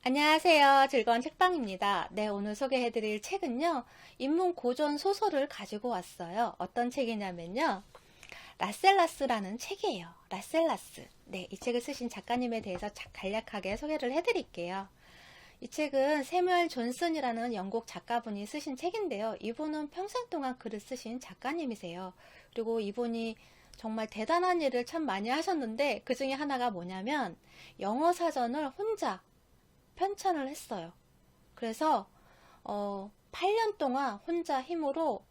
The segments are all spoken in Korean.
안녕하세요. 즐거운 책방입니다. 네, 오늘 소개해드릴 책은요, 인문 고전 소설을 가지고 왔어요. 어떤 책이냐면요, 라셀라스라는 책이에요. 라셀라스. 네, 이 책을 쓰신 작가님에 대해서 간략하게 소개를 해드릴게요. 이 책은 세뮤얼 존슨이라는 영국 작가분이 쓰신 책인데요. 이분은 평생 동안 글을 쓰신 작가님이세요. 그리고 이분이 정말 대단한 일을 참 많이 하셨는데, 그 중에 하나가 뭐냐면, 영어 사전을 혼자 편찬을 했어요. 그래서 8년 동안 혼자 힘으로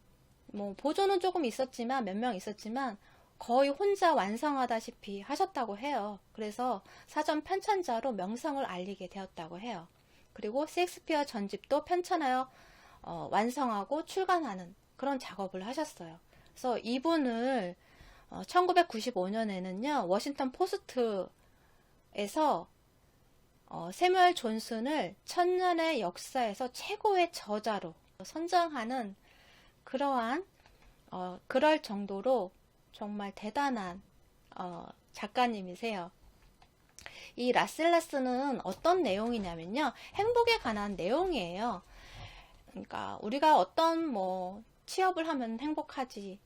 뭐 보조는 조금 있었지만 몇 명 있었지만 거의 혼자 완성하다시피 하셨다고 해요. 그래서 사전 편찬자로 명성을 알리게 되었다고 해요. 그리고 셰익스피어 전집도 편찬하여 완성하고 출간하는 그런 작업을 하셨어요. 그래서 이분을 1995년에는요 워싱턴 포스트에서 세뮤얼 존슨을 천년의 역사에서 최고의 저자로 선정하는 그러한 그럴 정도로 정말 대단한 작가님이세요. 이 라셀라스는 어떤 내용이냐면요, 행복에 관한 내용이에요. 그러니까 우리가 어떤 뭐 취업을 하면 행복하지,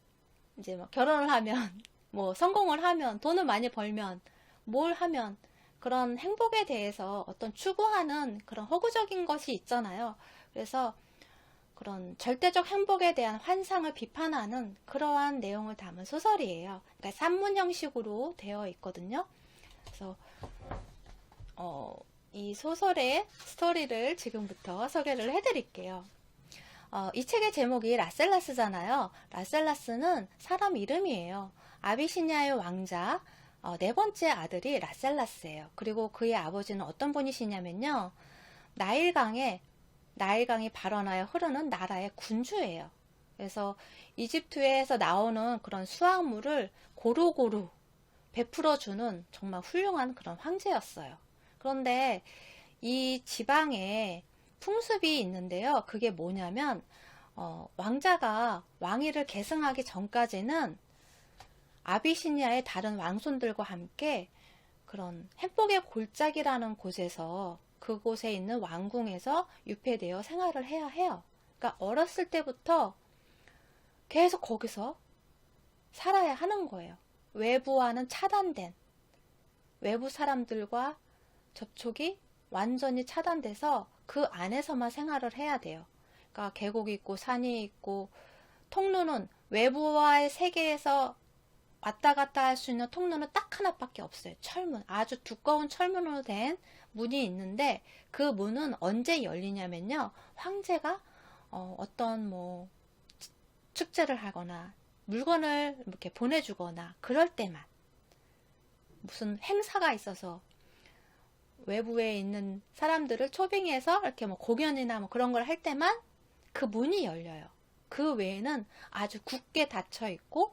이제 뭐 결혼을 하면 뭐 성공을 하면 돈을 많이 벌면 뭘 하면 그런 행복에 대해서 어떤 추구하는 그런 허구적인 것이 있잖아요. 그래서 그런 절대적 행복에 대한 환상을 비판하는 그러한 내용을 담은 소설이에요. 그러니까 산문 형식으로 되어 있거든요. 그래서 이 소설의 스토리를 지금부터 소개를 해드릴게요. 이 책의 제목이 라셀라스잖아요. 라셀라스는 사람 이름이에요. 아비시니아의 왕자 네 번째 아들이 라셀라스예요. 그리고 그의 아버지는 어떤 분이시냐면요, 나일강이 발원하여 흐르는 나라의 군주예요. 그래서 이집트에서 나오는 그런 수확물을 고루고루 베풀어주는 정말 훌륭한 그런 황제였어요. 그런데 이 지방에 풍습이 있는데요. 그게 뭐냐면 왕자가 왕위를 계승하기 전까지는 아비시니아의 다른 왕손들과 함께 그런 행복의 골짜기라는 곳에서, 그곳에 있는 왕궁에서 유폐되어 생활을 해야 해요. 그러니까 어렸을 때부터 계속 거기서 살아야 하는 거예요. 외부와는 차단된, 외부 사람들과 접촉이 완전히 차단돼서 그 안에서만 생활을 해야 돼요. 그러니까 계곡이 있고 산이 있고, 통로는 외부와의 세계에서 왔다 갔다 할 수 있는 통로는 딱 하나밖에 없어요. 철문. 아주 두꺼운 철문으로 된 문이 있는데, 그 문은 언제 열리냐면요, 황제가 어떤 뭐 축제를 하거나 물건을 이렇게 보내주거나 그럴 때만, 무슨 행사가 있어서 외부에 있는 사람들을 초빙해서 이렇게 뭐 공연이나 뭐 그런 걸 할 때만 그 문이 열려요. 그 외에는 아주 굳게 닫혀 있고,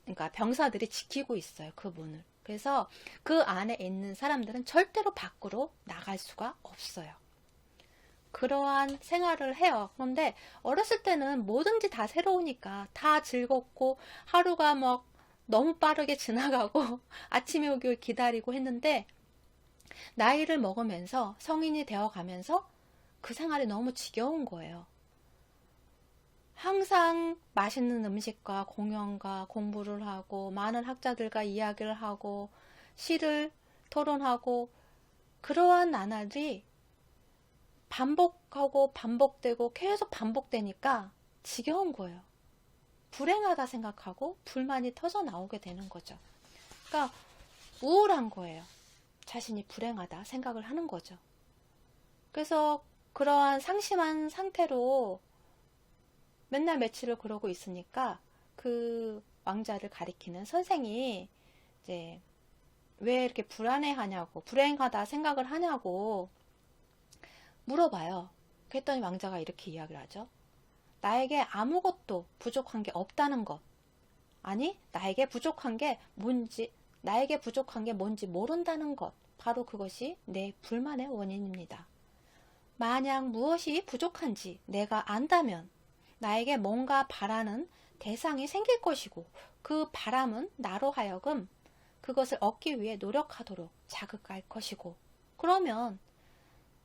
그러니까 병사들이 지키고 있어요, 그 문을. 그래서 그 안에 있는 사람들은 절대로 밖으로 나갈 수가 없어요. 그러한 생활을 해요. 그런데 어렸을 때는 뭐든지 다 새로우니까 다 즐겁고, 하루가 막 너무 빠르게 지나가고 아침이 오길 기다리고 했는데, 나이를 먹으면서 성인이 되어 가면서 그 생활이 너무 지겨운 거예요. 항상 맛있는 음식과 공연과 공부를 하고, 많은 학자들과 이야기를 하고, 시를 토론하고, 그러한 나날이 반복하고 반복되고 계속 반복되니까 지겨운 거예요. 불행하다 생각하고 불만이 터져 나오게 되는 거죠. 그러니까 우울한 거예요. 자신이 불행하다 생각을 하는 거죠. 그래서 그러한 상심한 상태로 맨날 며칠을 그러고 있으니까 그 왕자를 가리키는 선생이 이제 왜 이렇게 불안해하냐고, 불행하다 생각을 하냐고 물어봐요. 그랬더니 왕자가 이렇게 이야기를 하죠. 나에게 아무것도 부족한 게 없다는 것. 아니, 나에게 부족한 게 뭔지 모른다는 것. 바로 그것이 내 불만의 원인입니다. 만약 무엇이 부족한지 내가 안다면 나에게 뭔가 바라는 대상이 생길 것이고, 그 바람은 나로 하여금 그것을 얻기 위해 노력하도록 자극할 것이고, 그러면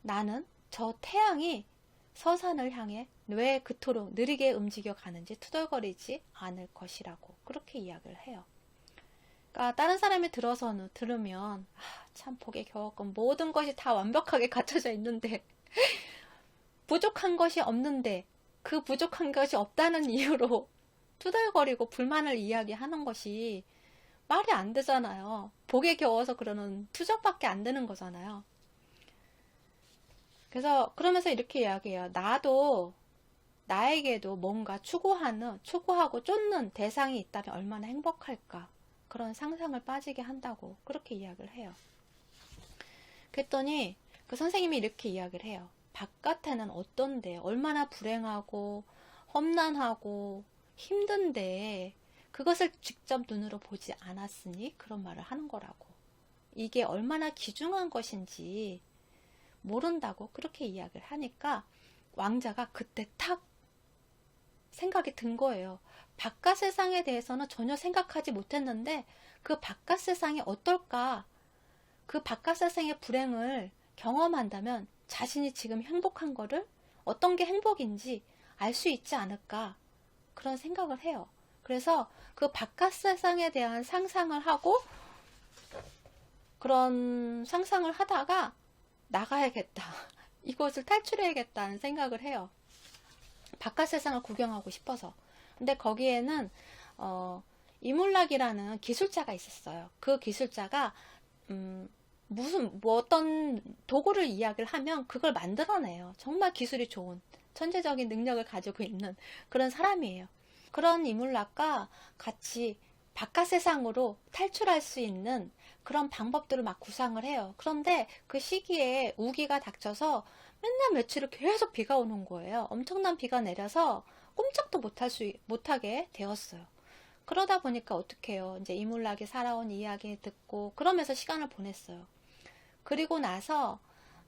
나는 저 태양이 서산을 향해 왜 그토록 느리게 움직여 가는지 투덜거리지 않을 것이라고 그렇게 이야기를 해요. 그러니까 다른 사람이 들으면 참 복에 겨웠건 모든 것이 다 완벽하게 갖춰져 있는데 부족한 것이 없는데 그 부족한 것이 없다는 이유로 투덜거리고 불만을 이야기하는 것이 말이 안 되잖아요. 복에 겨워서 그러는 투정밖에 안 되는 거잖아요. 그래서 그러면서 이렇게 이야기해요. 나에게도 뭔가 추구하고 쫓는 대상이 있다면 얼마나 행복할까. 그런 상상을 빠지게 한다고 그렇게 이야기를 해요. 그랬더니 그 선생님이 이렇게 이야기를 해요. 바깥에는 어떤데 얼마나 불행하고 험난하고 힘든데 그것을 직접 눈으로 보지 않았으니 그런 말을 하는 거라고. 이게 얼마나 귀중한 것인지 모른다고 그렇게 이야기를 하니까 왕자가 그때 탁 생각이 든 거예요. 바깥 세상에 대해서는 전혀 생각하지 못했는데 그 바깥 세상이 어떨까? 그 바깥 세상의 불행을 경험한다면 자신이 지금 행복한 거를 어떤 게 행복인지 알 수 있지 않을까? 그런 생각을 해요. 그래서 그 바깥 세상에 대한 상상을 하고 그런 상상을 하다가 나가야겠다. 이곳을 탈출해야겠다는 생각을 해요. 바깥 세상을 구경하고 싶어서. 근데 거기에는 이물락이라는 기술자가 있었어요. 그 기술자가 어떤 도구를 이야기를 하면 그걸 만들어내요. 정말 기술이 좋은 천재적인 능력을 가지고 있는 그런 사람이에요. 그런 이물락과 같이 바깥 세상으로 탈출할 수 있는 그런 방법들을 막 구상을 해요. 그런데 그 시기에 우기가 닥쳐서 맨날 며칠을 계속 비가 오는 거예요. 엄청난 비가 내려서 꼼짝도 못하게 되었어요. 그러다 보니까 어떻게 해요? 이제 이물락이 살아온 이야기 듣고 그러면서 시간을 보냈어요. 그리고 나서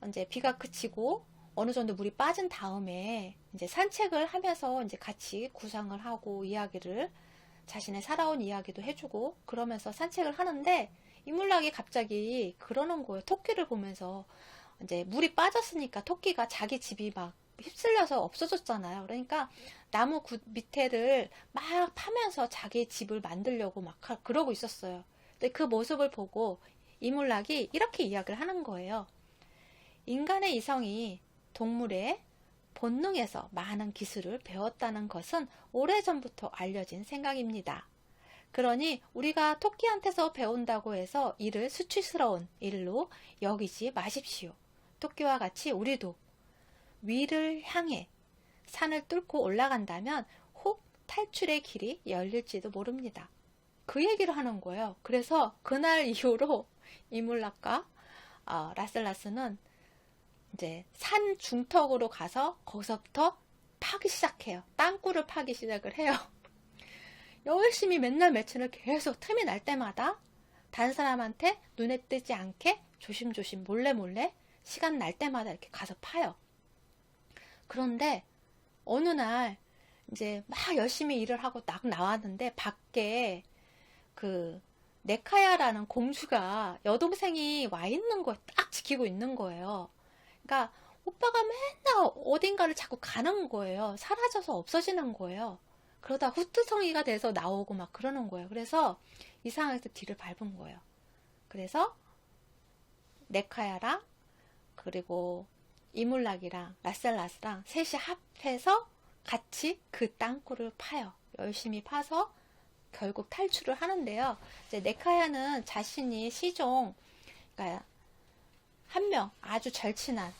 이제 비가 그치고 어느 정도 물이 빠진 다음에 이제 산책을 하면서 이제 같이 구상을 하고 자신의 살아온 이야기도 해주고 그러면서 산책을 하는데 이물락이 갑자기 그러는 거예요. 토끼를 보면서 이제 물이 빠졌으니까 토끼가 자기 집이 막 휩쓸려서 없어졌잖아요. 그러니까 나무 밑에를 막 파면서 자기 집을 만들려고 막 그러고 있었어요. 근데 그 모습을 보고 이물락이 이렇게 이야기를 하는 거예요. 인간의 이성이 동물의 본능에서 많은 기술을 배웠다는 것은 오래전부터 알려진 생각입니다. 그러니 우리가 토끼한테서 배운다고 해서 이를 수치스러운 일로 여기지 마십시오. 토끼와 같이 우리도 위를 향해 산을 뚫고 올라간다면 혹 탈출의 길이 열릴지도 모릅니다. 그 얘기를 하는 거예요. 그래서 그날 이후로 이물락과 라셀라스는 이제 산 중턱으로 가서 거기서부터 파기 시작해요. 땅굴을 파기 시작을 해요. 열심히 맨날 며칠을 계속 틈이 날 때마다 다른 사람한테 눈에 띄지 않게 조심조심 몰래 시간 날 때마다 이렇게 가서 파요. 그런데 어느 날 이제 막 열심히 일을 하고 딱 나왔는데 밖에 그 네카야라는 공주가 여동생이 와 있는 걸 딱 지키고 있는 거예요. 그러니까 오빠가 맨날 어딘가를 자꾸 가는 거예요. 사라져서 없어지는 거예요. 그러다 후투성이가 돼서 나오고 막 그러는 거예요. 그래서 이 상황에서 뒤를 밟은 거예요. 그래서 네카야랑 그리고 이물락이랑 라셀라스랑 셋이 합해서 같이 그 땅굴을 파요. 열심히 파서 결국 탈출을 하는데요. 이제 네카야는 자신이 그러니까 한 명 아주 절친한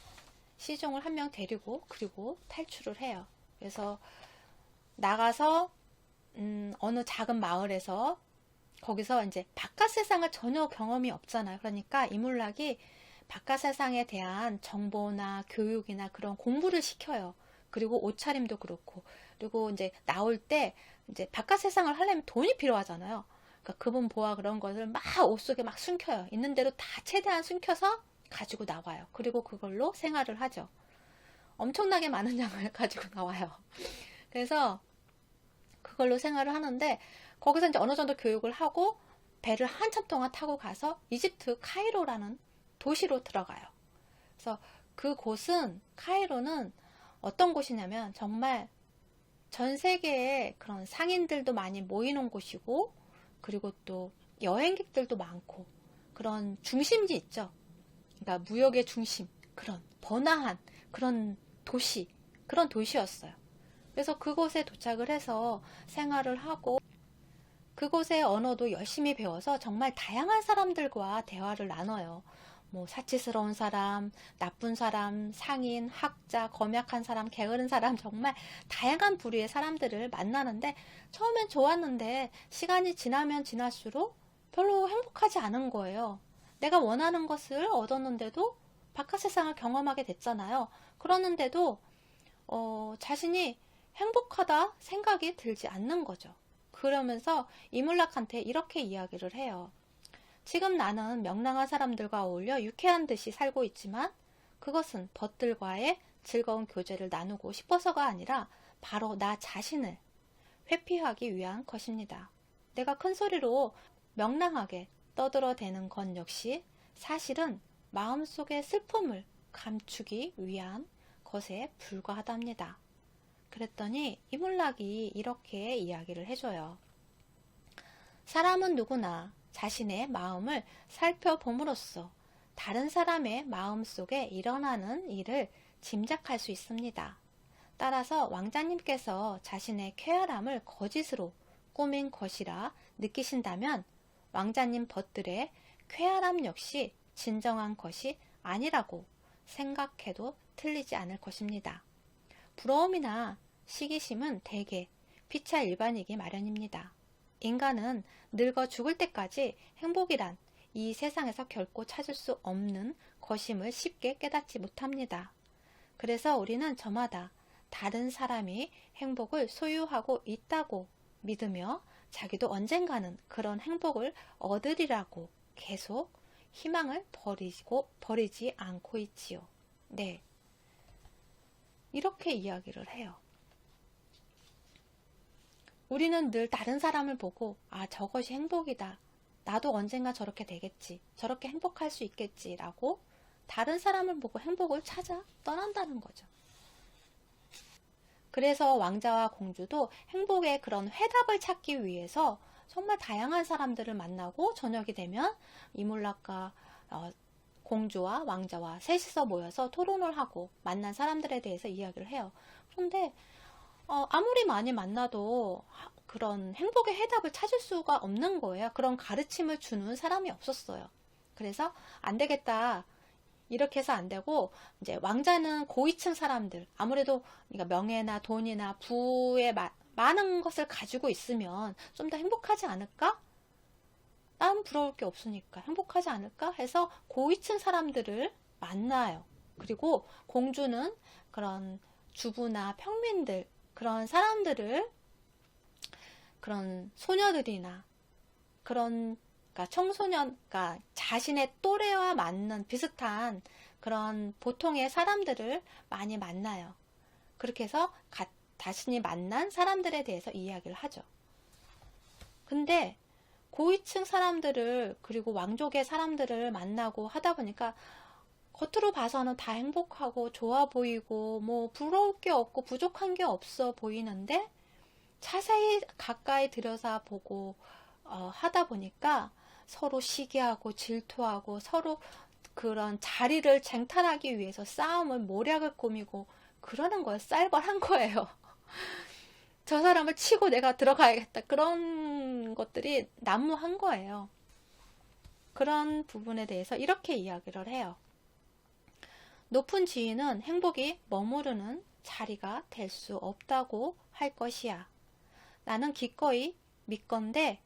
시종을 한 명 데리고 그리고 탈출을 해요. 그래서 나가서 어느 작은 마을에서 거기서 이제 바깥 세상을 전혀 경험이 없잖아요. 그러니까 이물락이 바깥 세상에 대한 정보나 교육이나 그런 공부를 시켜요. 그리고 옷차림도 그렇고. 그리고 이제 나올 때 이제 바깥 세상을 하려면 돈이 필요하잖아요. 그러니까 그분 보아 그런 것을 막 옷 속에 막 숨겨요. 있는 대로 다 최대한 숨겨서 가지고 나와요. 그리고 그걸로 생활을 하죠. 엄청나게 많은 양을 가지고 나와요. 그래서 그걸로 생활을 하는데 거기서 이제 어느 정도 교육을 하고 배를 한참 동안 타고 가서 이집트 카이로라는 도시로 들어가요. 그래서 그곳은, 카이로는 어떤 곳이냐면 정말 전 세계에 그런 상인들도 많이 모이는 곳이고, 그리고 또 여행객들도 많고, 그런 중심지 있죠. 그러니까 무역의 중심, 그런 번화한 그런 도시, 그런 도시였어요. 그래서 그곳에 도착을 해서 생활을 하고, 그곳의 언어도 열심히 배워서 정말 다양한 사람들과 대화를 나눠요. 뭐 사치스러운 사람, 나쁜 사람, 상인, 학자, 검약한 사람, 게으른 사람, 정말 다양한 부류의 사람들을 만나는데, 처음엔 좋았는데 시간이 지나면 지날수록 별로 행복하지 않은 거예요. 내가 원하는 것을 얻었는데도, 바깥 세상을 경험하게 됐잖아요. 그러는데도 자신이 행복하다 생각이 들지 않는 거죠. 그러면서 이물락한테 이렇게 이야기를 해요. 지금 나는 명랑한 사람들과 어울려 유쾌한 듯이 살고 있지만, 그것은 벗들과의 즐거운 교제를 나누고 싶어서가 아니라 바로 나 자신을 회피하기 위한 것입니다. 내가 큰 소리로 명랑하게 떠들어대는 건 역시 사실은 마음속의 슬픔을 감추기 위한 것에 불과하답니다. 그랬더니 이물락이 이렇게 이야기를 해줘요. 사람은 누구나 자신의 마음을 살펴봄으로써 다른 사람의 마음 속에 일어나는 일을 짐작할 수 있습니다. 따라서 왕자님께서 자신의 쾌활함을 거짓으로 꾸민 것이라 느끼신다면, 왕자님 벗들의 쾌활함 역시 진정한 것이 아니라고 생각해도 틀리지 않을 것입니다. 부러움이나 시기심은 대개 피차 일반이기 마련입니다. 인간은 늙어 죽을 때까지 행복이란 이 세상에서 결코 찾을 수 없는 것임을 쉽게 깨닫지 못합니다. 그래서 우리는 저마다 다른 사람이 행복을 소유하고 있다고 믿으며 자기도 언젠가는 그런 행복을 얻으리라고 계속 희망을 버리지 않고 있지요. 네. 이렇게 이야기를 해요. 우리는 늘 다른 사람을 보고, 아, 저것이 행복이다. 나도 언젠가 저렇게 되겠지. 저렇게 행복할 수 있겠지. 라고 다른 사람을 보고 행복을 찾아 떠난다는 거죠. 그래서 왕자와 공주도 행복의 그런 해답을 찾기 위해서 정말 다양한 사람들을 만나고, 저녁이 되면 이물락과 공주와 왕자와 셋이서 모여서 토론을 하고 만난 사람들에 대해서 이야기를 해요. 그런데 아무리 많이 만나도 그런 행복의 해답을 찾을 수가 없는 거예요. 그런 가르침을 주는 사람이 없었어요. 그래서 안 되겠다. 이렇게 해서 안 되고, 이제 왕자는 고위층 사람들, 아무래도 그러니까 명예나 돈이나 부의 많은 것을 가지고 있으면 좀 더 행복하지 않을까? 난 부러울 게 없으니까 행복하지 않을까? 해서 고위층 사람들을 만나요. 그리고 공주는 그런 주부나 평민들, 그런 사람들을, 그런 소녀들이나 그런, 그러니까 청소년, 그러니까 자신의 또래와 맞는 비슷한 그런 보통의 사람들을 많이 만나요. 그렇게 해서 자신이 만난 사람들에 대해서 이야기를 하죠. 근데 고위층 사람들을, 그리고 왕족의 사람들을 만나고 하다 보니까 겉으로 봐서는 다 행복하고 좋아 보이고 뭐 부러울 게 없고 부족한 게 없어 보이는데, 자세히 가까이 들여다보고 하다 보니까 서로 시기하고 질투하고 서로 그런 자리를 쟁탈하기 위해서 싸움을, 모략을 꾸미고 그러는 거예요. 쌀벌한 거예요. 저 사람을 치고 내가 들어가야겠다. 그런 것들이 난무한 거예요. 그런 부분에 대해서 이렇게 이야기를 해요. 높은 지위는 행복이 머무르는 자리가 될 수 없다고 할 것이야. 나는 기꺼이 믿건대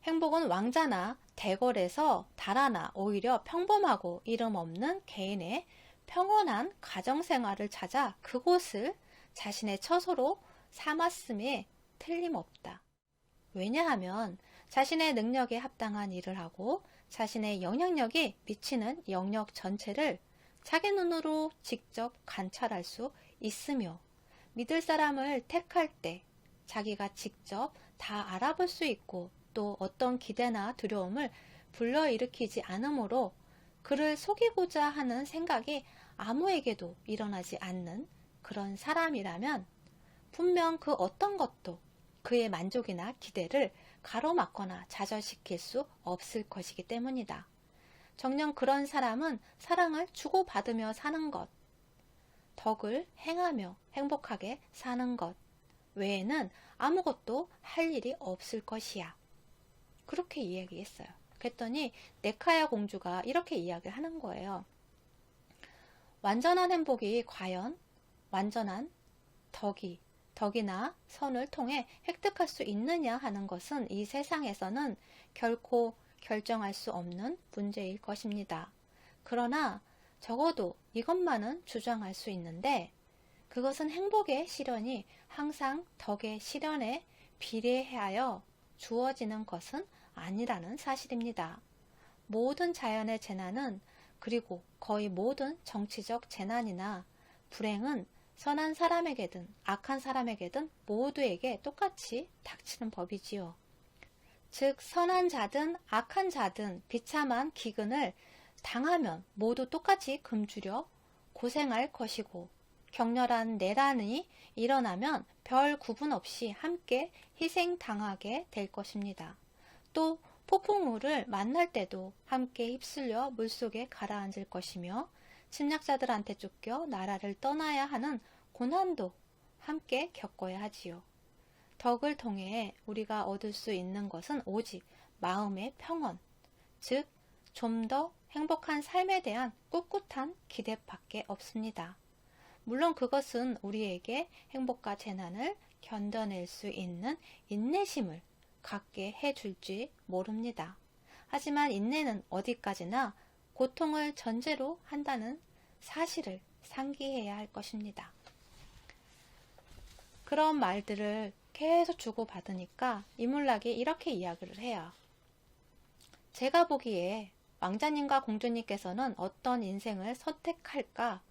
행복은 왕자나 대궐에서 달아나 오히려 평범하고 이름 없는 개인의 평온한 가정생활을 찾아 그곳을 자신의 처소로 삼았음에 틀림없다. 왜냐하면 자신의 능력에 합당한 일을 하고 자신의 영향력이 미치는 영역 전체를 자기 눈으로 직접 관찰할 수 있으며, 믿을 사람을 택할 때 자기가 직접 다 알아볼 수 있고, 또 어떤 기대나 두려움을 불러일으키지 않으므로 그를 속이고자 하는 생각이 아무에게도 일어나지 않는 그런 사람이라면 분명 그 어떤 것도 그의 만족이나 기대를 가로막거나 좌절시킬 수 없을 것이기 때문이다. 정녕 그런 사람은 사랑을 주고받으며 사는 것, 덕을 행하며 행복하게 사는 것 외에는 아무것도 할 일이 없을 것이야. 그렇게 이야기했어요. 그랬더니 네카야 공주가 이렇게 이야기를 하는 거예요. 완전한 행복이 과연 완전한 덕이나 선을 통해 획득할 수 있느냐 하는 것은 이 세상에서는 결코 결정할 수 없는 문제일 것입니다. 그러나 적어도 이것만은 주장할 수 있는데 그것은 행복의 실현이 항상 덕의 실현에 비례하여 주어지는 것은 아니라는 사실입니다. 모든 자연의 재난은 그리고 거의 모든 정치적 재난이나 불행은 선한 사람에게든 악한 사람에게든 모두에게 똑같이 닥치는 법이지요. 즉 선한 자든 악한 자든 비참한 기근을 당하면 모두 똑같이 금주려 고생할 것이고 격렬한 내란이 일어나면 별 구분 없이 함께 희생당하게 될 것입니다. 또 폭풍우를 만날 때도 함께 휩쓸려 물속에 가라앉을 것이며 침략자들한테 쫓겨 나라를 떠나야 하는 고난도 함께 겪어야 하지요. 덕을 통해 우리가 얻을 수 있는 것은 오직 마음의 평온, 즉 좀 더 행복한 삶에 대한 꿋꿋한 기대밖에 없습니다. 물론 그것은 우리에게 행복과 재난을 견뎌낼 수 있는 인내심을 갖게 해줄지 모릅니다. 하지만 인내는 어디까지나 고통을 전제로 한다는 사실을 상기해야 할 것입니다. 그런 말들을 계속 주고받으니까 이물락이 이렇게 이야기를 해요. 제가 보기에 왕자님과 공주님께서는 어떤 인생을 선택할까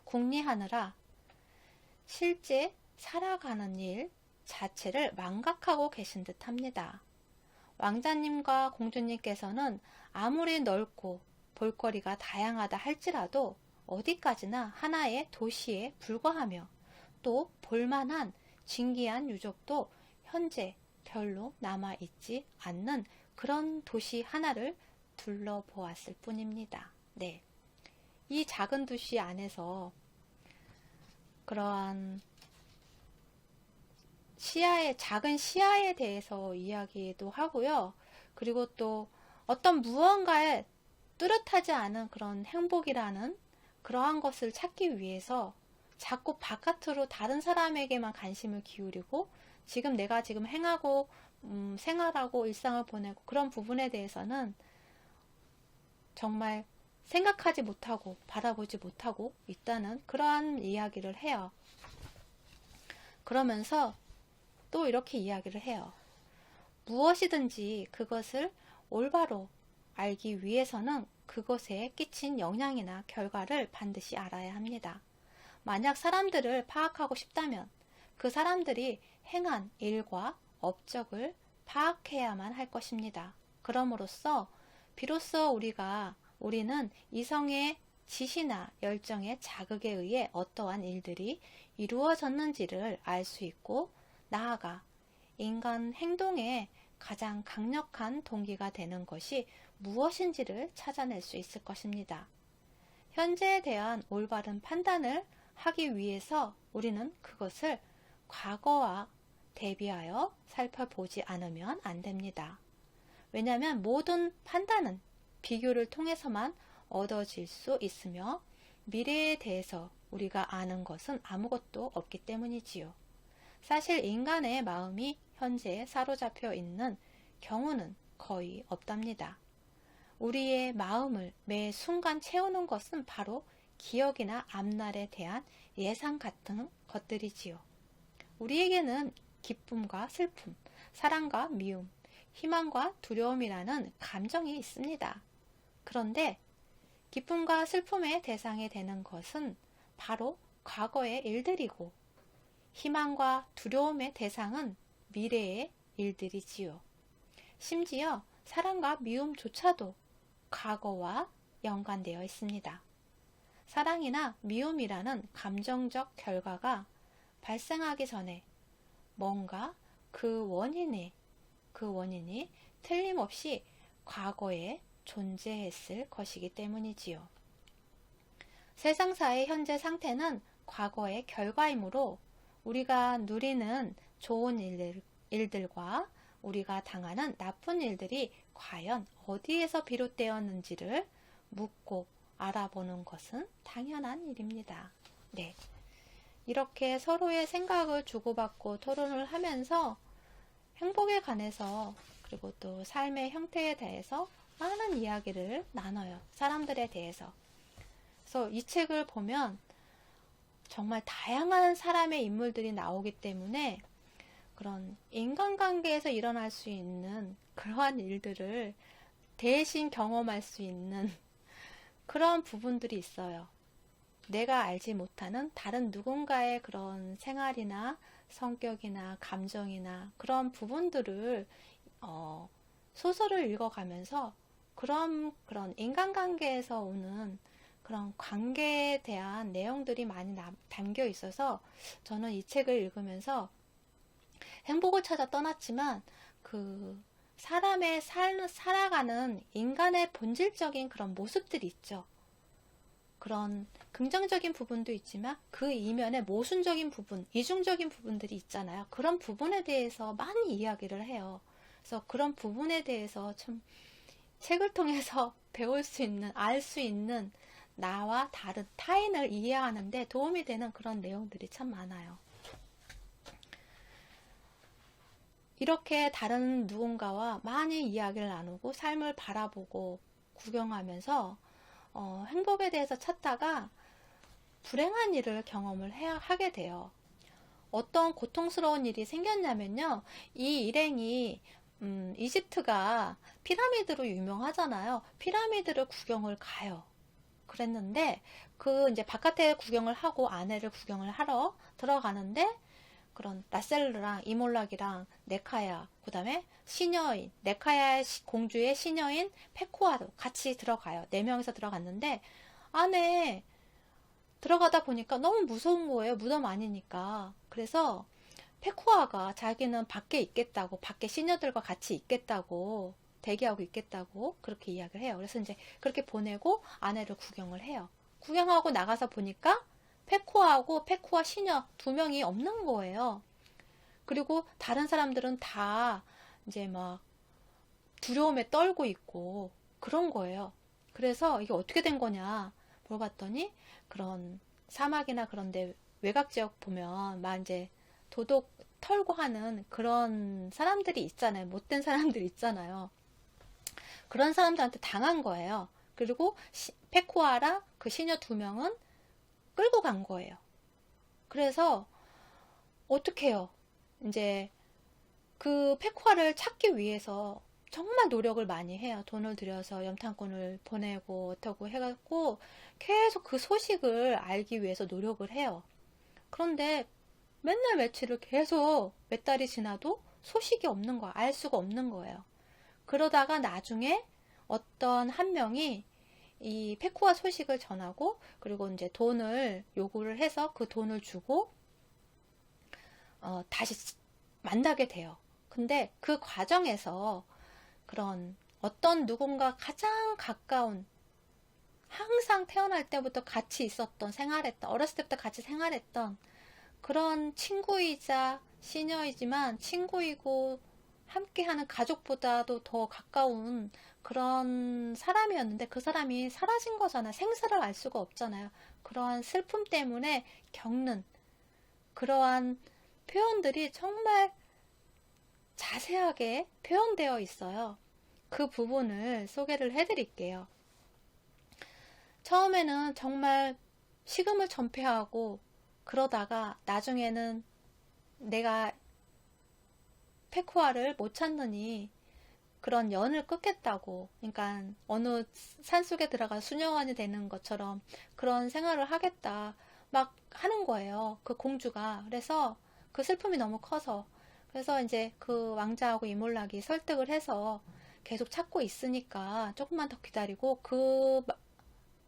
궁리하느라 실제 살아가는 일 자체를 망각하고 계신 듯 합니다. 왕자님과 공주님께서는 아무리 넓고 볼거리가 다양하다 할지라도 어디까지나 하나의 도시에 불과하며 또 볼만한 진기한 유적도 현재 별로 남아있지 않는 그런 도시 하나를 둘러보았을 뿐입니다. 네. 이 작은 도시 안에서 그러한 작은 시야에 대해서 이야기도 하고요. 그리고 또 어떤 무언가에 뚜렷하지 않은 그런 행복이라는 그러한 것을 찾기 위해서 자꾸 바깥으로 다른 사람에게만 관심을 기울이고 내가 지금 행하고 생활하고 일상을 보내고 그런 부분에 대해서는 정말 생각하지 못하고 바라보지 못하고 있다는 그러한 이야기를 해요. 그러면서 또 이렇게 이야기를 해요. 무엇이든지 그것을 올바로 알기 위해서는 그것에 끼친 영향이나 결과를 반드시 알아야 합니다. 만약 사람들을 파악하고 싶다면 그 사람들이 행한 일과 업적을 파악해야만 할 것입니다. 그럼으로써 비로소 우리는 이성의 지시나 열정의 자극에 의해 어떠한 일들이 이루어졌는지를 알 수 있고 나아가 인간 행동의 가장 강력한 동기가 되는 것이 무엇인지를 찾아낼 수 있을 것입니다. 현재에 대한 올바른 판단을 하기 위해서 우리는 그것을 과거와 대비하여 살펴보지 않으면 안 됩니다. 왜냐하면 모든 판단은 비교를 통해서만 얻어질 수 있으며 미래에 대해서 우리가 아는 것은 아무것도 없기 때문이지요. 사실 인간의 마음이 현재 사로잡혀 있는 경우는 거의 없답니다. 우리의 마음을 매 순간 채우는 것은 바로 기억이나 앞날에 대한 예상 같은 것들이지요. 우리에게는 기쁨과 슬픔, 사랑과 미움, 희망과 두려움이라는 감정이 있습니다. 그런데 기쁨과 슬픔의 대상이 되는 것은 바로 과거의 일들이고 희망과 두려움의 대상은 미래의 일들이지요. 심지어 사랑과 미움조차도 과거와 연관되어 있습니다. 사랑이나 미움이라는 감정적 결과가 발생하기 전에 뭔가 그 원인이 틀림없이 과거에 존재했을 것이기 때문이지요. 세상사의 현재 상태는 과거의 결과이므로 우리가 누리는 좋은 일들과 우리가 당하는 나쁜 일들이 과연 어디에서 비롯되었는지를 묻고 알아보는 것은 당연한 일입니다. 네. 이렇게 서로의 생각을 주고받고 토론을 하면서 행복에 관해서 그리고 또 삶의 형태에 대해서 많은 이야기를 나눠요. 사람들에 대해서. 그래서 이 책을 보면 정말 다양한 사람의 인물들이 나오기 때문에 그런 인간관계에서 일어날 수 있는 그러한 일들을 대신 경험할 수 있는 그런 부분들이 있어요. 내가 알지 못하는 다른 누군가의 그런 생활이나 성격이나 감정이나 그런 부분들을 소설을 읽어가면서 그런 인간관계에서 오는 그런 관계에 대한 내용들이 많이 담겨 있어서 저는 이 책을 읽으면서 행복을 찾아 떠났지만 그 사람의 살아가는 인간의 본질적인 그런 모습들이 있죠. 그런 긍정적인 부분도 있지만 그 이면에 모순적인 부분, 이중적인 부분들이 있잖아요. 그런 부분에 대해서 많이 이야기를 해요. 그래서 그런 부분에 대해서 참 책을 통해서 배울 수 있는, 알 수 있는 나와 다른 타인을 이해하는 데 도움이 되는 그런 내용들이 참 많아요. 이렇게 다른 누군가와 많이 이야기를 나누고 삶을 바라보고 구경하면서 행복에 대해서 찾다가 불행한 일을 경험을 하게 돼요. 어떤 고통스러운 일이 생겼냐면요. 이 일행이 이집트가 피라미드로 유명하잖아요. 피라미드를 구경을 가요. 그랬는데 이제 바깥에 구경을 하고 안에를 구경을 하러 들어가는데 그런 라셀르랑 이몰락이랑 네카야, 그 다음에 시녀인, 네카야의 공주의 시녀인 페코아도 같이 들어가요. 4명이서 들어갔는데 안에 들어가다 보니까 너무 무서운 거예요. 무덤 아니니까. 그래서 페코아가 자기는 밖에 있겠다고, 밖에 시녀들과 같이 있겠다고, 대기하고 있겠다고 그렇게 이야기를 해요. 그래서 이제 그렇게 보내고 안에를 구경을 해요. 구경하고 나가서 보니까 페코아하고 페코아 시녀 2명이 없는 거예요. 그리고 다른 사람들은 다 이제 막 두려움에 떨고 있고 그런 거예요. 그래서 이게 어떻게 된 거냐 물어봤더니 그런 사막이나 그런데 외곽 지역 보면 막 이제 도둑 털고 하는 그런 사람들이 있잖아요. 못된 사람들 있잖아요. 그런 사람들한테 당한 거예요. 그리고 페코아랑 그 시녀 2명은 끌고 간 거예요. 그래서 어떻게 해요? 이제 그 페코아를 찾기 위해서 정말 노력을 많이 해요. 돈을 들여서 염탐꾼을 보내고 어쩌고 해갖고 계속 그 소식을 알기 위해서 노력을 해요. 그런데 맨날 며칠을 계속 몇 달이 지나도 소식이 없는 거야. 알 수가 없는 거예요. 그러다가 나중에 어떤 한 명이 이 페코아 소식을 전하고 그리고 이제 돈을 요구를 해서 그 돈을 주고 다시 만나게 돼요. 근데 그 과정에서 그런 어떤 누군가 가장 가까운 항상 태어날 때부터 같이 있었던 생활했던 어렸을 때부터 같이 생활했던 그런 친구이자 시녀이지만 친구이고 함께하는 가족보다도 더 가까운 그런 사람이었는데 그 사람이 사라진 거잖아요. 생사를 알 수가 없잖아요. 그러한 슬픔 때문에 겪는 그러한 표현들이 정말 자세하게 표현되어 있어요. 그 부분을 소개를 해드릴게요. 처음에는 정말 식음을 전폐하고 그러다가 나중에는 내가 페코아를 못 찾느니 그런 연을 끊겠다고, 그러니까 어느 산속에 들어가 수녀원이 되는 것처럼 그런 생활을 하겠다 막 하는 거예요. 그 공주가. 그래서 그 슬픔이 너무 커서 그래서 이제 그 왕자하고 이몰락이 설득을 해서 계속 찾고 있으니까 조금만 더 기다리고 그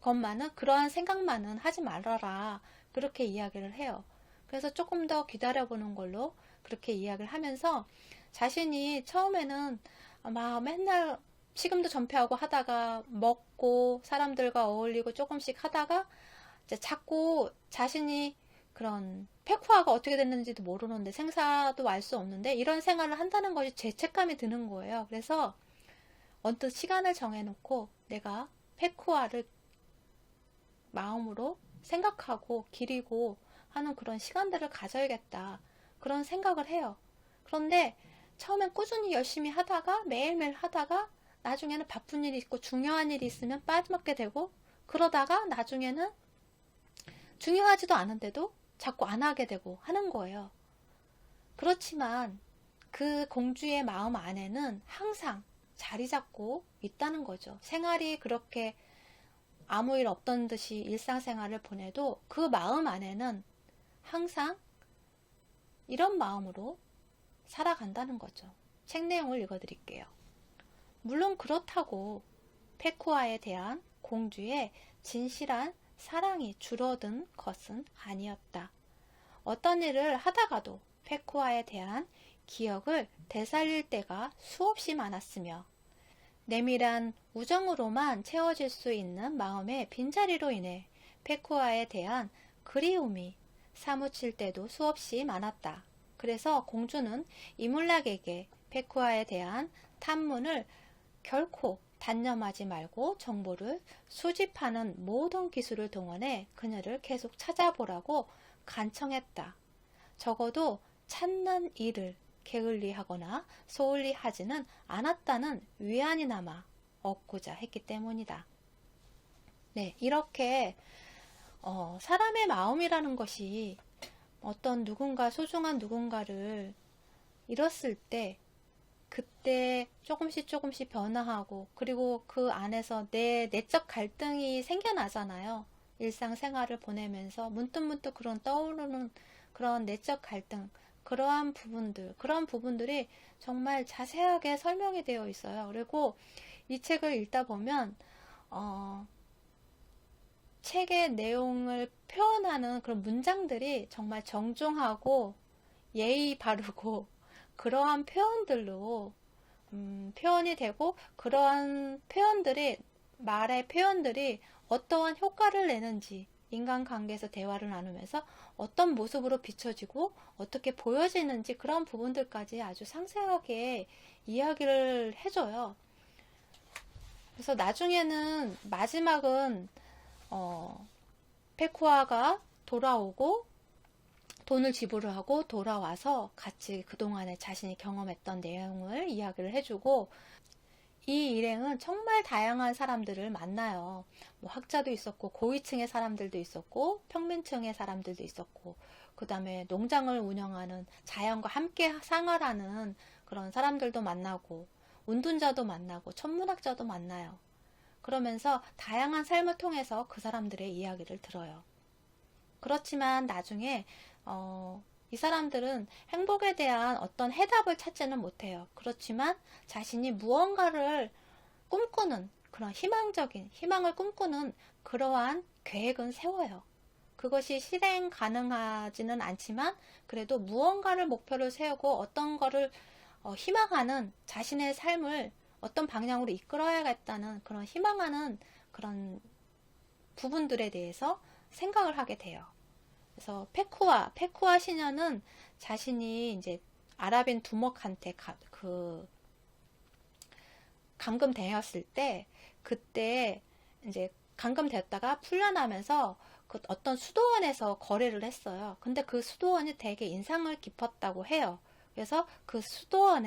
것만은, 그러한 생각만은 하지 말아라. 그렇게 이야기를 해요. 그래서 조금 더 기다려보는 걸로 그렇게 이야기를 하면서 자신이 처음에는 막 맨날 식음도 전폐하고 하다가 먹고 사람들과 어울리고 조금씩 하다가 이제 자꾸 자신이 그런 페쿠아가 어떻게 됐는지도 모르는데 생사도 알 수 없는데 이런 생활을 한다는 것이 죄책감이 드는 거예요. 그래서 언뜻 시간을 정해놓고 내가 페쿠아를 마음으로 생각하고 기리고 하는 그런 시간들을 가져야겠다. 그런 생각을 해요. 그런데 처음엔 꾸준히 열심히 하다가 매일매일 하다가 나중에는 바쁜 일이 있고 중요한 일이 있으면 빠져먹게 되고 그러다가 나중에는 중요하지도 않은데도 자꾸 안 하게 되고 하는 거예요. 그렇지만 그 공주의 마음 안에는 항상 자리 잡고 있다는 거죠. 생활이 그렇게 아무 일 없던 듯이 일상생활을 보내도 그 마음 안에는 항상 이런 마음으로 살아간다는 거죠. 책 내용을 읽어드릴게요. 물론 그렇다고 페쿠아에 대한 공주의 진실한 사랑이 줄어든 것은 아니었다. 어떤 일을 하다가도 페쿠아에 대한 기억을 되살릴 때가 수없이 많았으며 내밀한 우정으로만 채워질 수 있는 마음의 빈자리로 인해 페쿠아에 대한 그리움이 사무칠 때도 수없이 많았다. 그래서 공주는 이물락에게 페쿠아에 대한 탐문을 결코 단념하지 말고 정보를 수집하는 모든 기술을 동원해 그녀를 계속 찾아보라고 간청했다. 적어도 찾는 일을 게을리하거나 소홀히 하지는 않았다는 위안이나마 얻고자 했기 때문이다. 네, 이렇게 사람의 마음이라는 것이 어떤 누군가 소중한 누군가를 잃었을 때 그때 조금씩 변화하고 그리고 그 안에서 내 내적 갈등이 생겨나잖아요. 일상생활을 보내면서 문득문득 그런 떠오르는 그런 내적 갈등, 그러한 부분들이 정말 자세하게 설명이 되어 있어요. 그리고 이 책을 읽다 보면 책의 내용을 표현하는 그런 문장들이 정말 정중하고 예의 바르고 그러한 표현들로 표현이 되고 그러한 말의 표현들이 어떠한 효과를 내는지 인간관계에서 대화를 나누면서 어떤 모습으로 비춰지고 어떻게 보여지는지 그런 부분들까지 아주 상세하게 이야기를 해줘요. 그래서 나중에는 마지막은 페쿠아가 돌아오고 돈을 지불을 하고 돌아와서 같이 그동안에 자신이 경험했던 내용을 이야기를 해주고 이 일행은 정말 다양한 사람들을 만나요. 뭐 학자도 있었고 고위층의 사람들도 있었고 평민층의 사람들도 있었고 그 다음에 농장을 운영하는 자연과 함께 생활하는 그런 사람들도 만나고 운둔자도 만나고 천문학자도 만나요. 그러면서 다양한 삶을 통해서 그 사람들의 이야기를 들어요. 그렇지만 나중에 이 사람들은 행복에 대한 어떤 해답을 찾지는 못해요. 그렇지만 자신이 무언가를 꿈꾸는 그런 희망을 꿈꾸는 그러한 계획은 세워요. 그것이 실행 가능하지는 않지만 그래도 무언가를 목표를 세우고 어떤 거를 희망하는 자신의 삶을 어떤 방향으로 이끌어야겠다는 그런 희망하는 그런 부분들에 대해서 생각을 하게 돼요. 그래서 페쿠아 시녀는 자신이 이제 아랍인 두목한테 감금되었을 때 그때 이제 감금되었다가 풀려나면서 그 어떤 수도원에서 거래를 했어요. 근데 그 수도원이 되게 인상을 깊었다고 해요. 그래서 그 수도원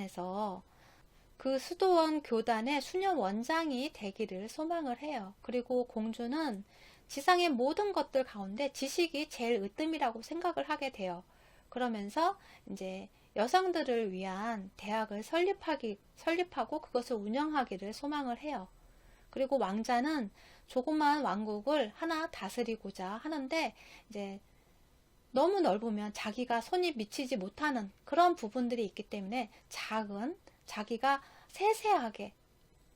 교단의 수녀 원장이 되기를 소망을 해요. 그리고 공주는 지상의 모든 것들 가운데 지식이 제일 으뜸이라고 생각을 하게 돼요. 그러면서 이제 여성들을 위한 대학을 설립하고 그것을 운영하기를 소망을 해요. 그리고 왕자는 조그만 왕국을 하나 다스리고자 하는데 이제 너무 넓으면 자기가 손이 미치지 못하는 그런 부분들이 있기 때문에 자기가 세세하게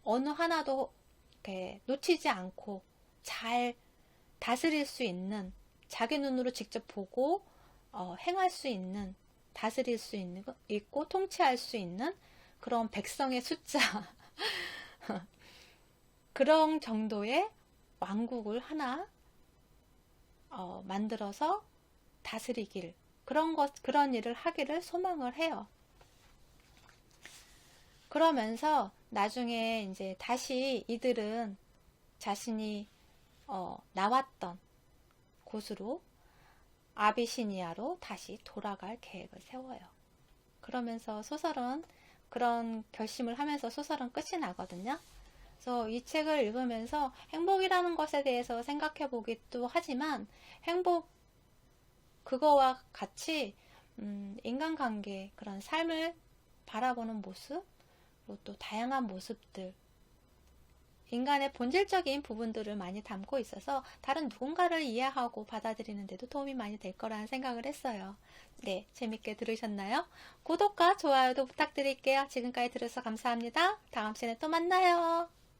어느 하나도 이렇게 놓치지 않고 잘 다스릴 수 있는, 자기 눈으로 직접 보고 행할 수 있는, 다스릴 수 있고 통치할 수 있는 그런 백성의 숫자 그런 정도의 왕국을 하나 만들어서 다스리길, 그런 일을 하기를 소망을 해요. 그러면서 나중에 이제 다시 이들은 자신이 나왔던 곳으로, 아비시니아로 다시 돌아갈 계획을 세워요. 그러면서 소설은, 그런 결심을 하면서 소설은 끝이 나거든요. 그래서 이 책을 읽으면서 행복이라는 것에 대해서 생각해 보기도 하지만, 그거와 같이 인간관계, 그런 삶을 바라보는 모습, 그리고 또 다양한 모습들, 인간의 본질적인 부분들을 많이 담고 있어서 다른 누군가를 이해하고 받아들이는 데도 도움이 많이 될 거라는 생각을 했어요. 네, 재밌게 들으셨나요? 구독과 좋아요도 부탁드릴게요. 지금까지 들어서 감사합니다. 다음 시간에 또 만나요.